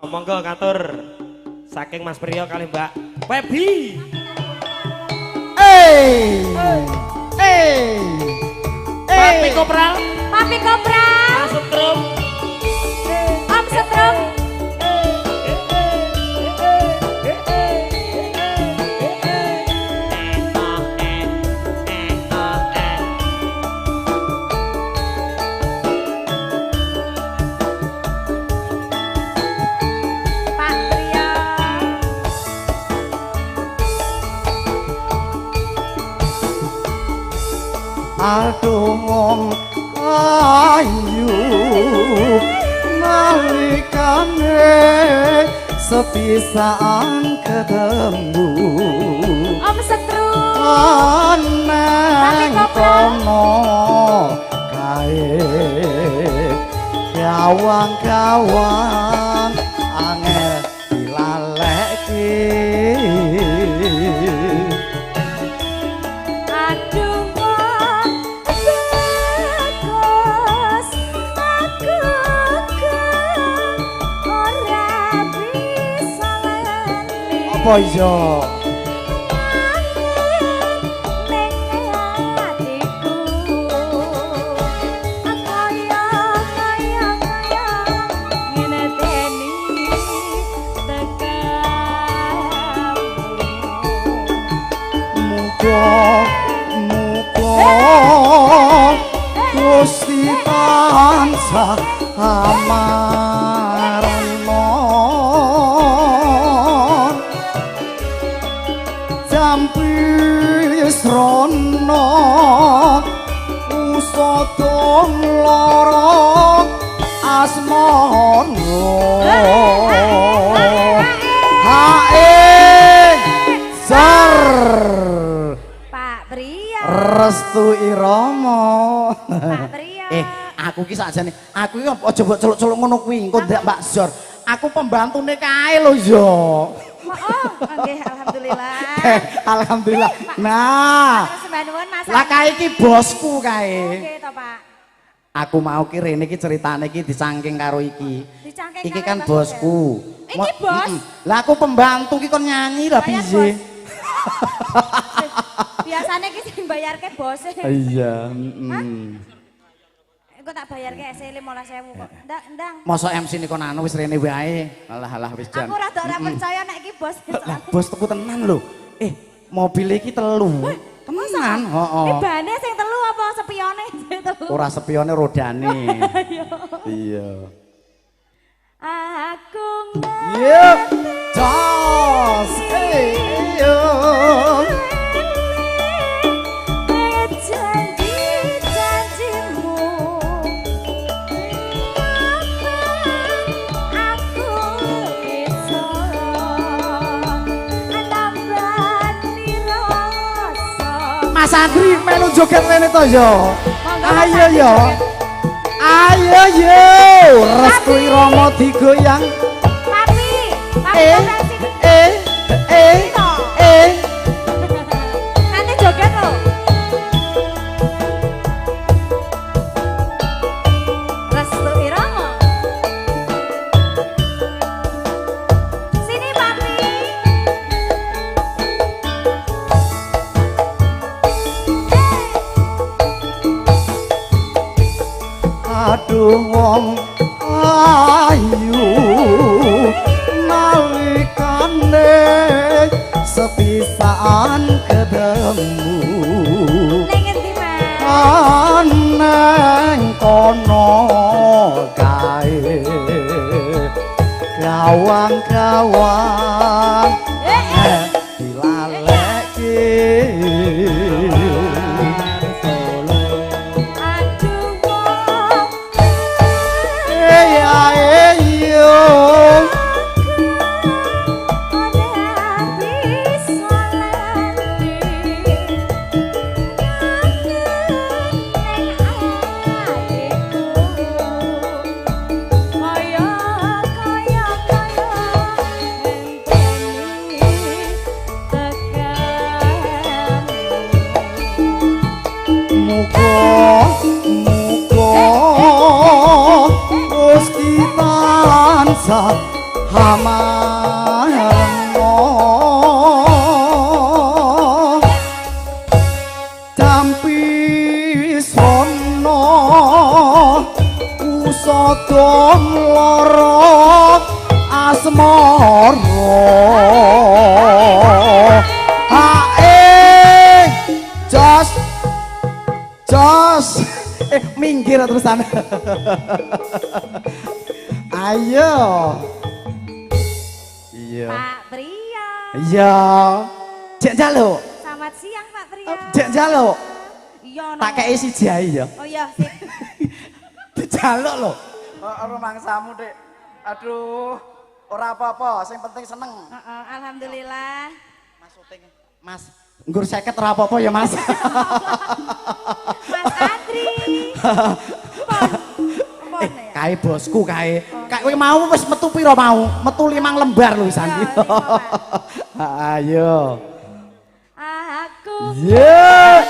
Monggo ngatur saking Mas Priyo kali Mbak Febi. Papi Kopral. Papi Kopral. Mas Setrum. Om Setrum. Aduh wong ayu nalikane sepisan ketemu Om Setrum. aneh kono kae gawang-gawang angel dilaleki. Apa iya? Gusti tansah amarna jampis rono usada lara asmana hae jar Pak Priyo. Restu Irama. Pak Priyo. Aku ki sakjane, aku ki aja mbok celuk-celuk ngono kuwi, engko ndak Mbak Zor. Aku pembantune kae lho yo. Oh, nggih alhamdulillah. Alhamdulillah. Nah, Sembah nuwun Mas. lah kae iki bosku kae. Oke to, Pak. Aku mau ki rene iki ceritane iki dicangking karo iki. Dicangking Iki karo kan Mas bosku. Iki bos? Lah aku pembantu ki kon nyanyi lah Bayar, piye? Biasanya ki sing bayarke bose. Iya, Engko tak bayarke SE 15.000 kok. Ndang. Masa MC ni kon anu wis rene wae. Alah wis jan. Aku rada ora percaya nek iki bos. Lah bos tuku tenan lho. Mobil iki telu. Tenan, heeh. Iki bane sing telu apa sepione sing telu? Ora sepione rodane. Iya. Aku Yuk, jos, yo. janji-janjimu aku bisa nambani rasa. Mas Andri melu joget rene to yo. Ayo yo. Ayo yo, Restu Irama digoyang. Papi nanti joget lo. Restu Irama. Sini papi. Aduh wong ayu nalikane sepisan ketemu Ning endi, Mas? aneng kono kae gawang-gawang dilaleki. Aduh wong Ayo ora bisa lali. Ning atiku kaya enteni hamarno dampi sono usada lara asmara ae jos minggir terusan ayo iya Pak Priyo. iya jek njaluk Selamat siang Pak Priyo. jek njaluk Iya no. tak kei siji ae ya Oh iya sip. dijaluk lho ora mangsamu Dik aduh ora apa-apa sing penting seneng Heeh, alhamdulillah. Mas syuting Mas nggur 50 ora apa-apa ya Mas Mas Adri. Pon ya. kae bosku kae kowe mau wis metu pira mau metu 5 lembar lho wisan Ya, lima, Pak. ayo Aku yeah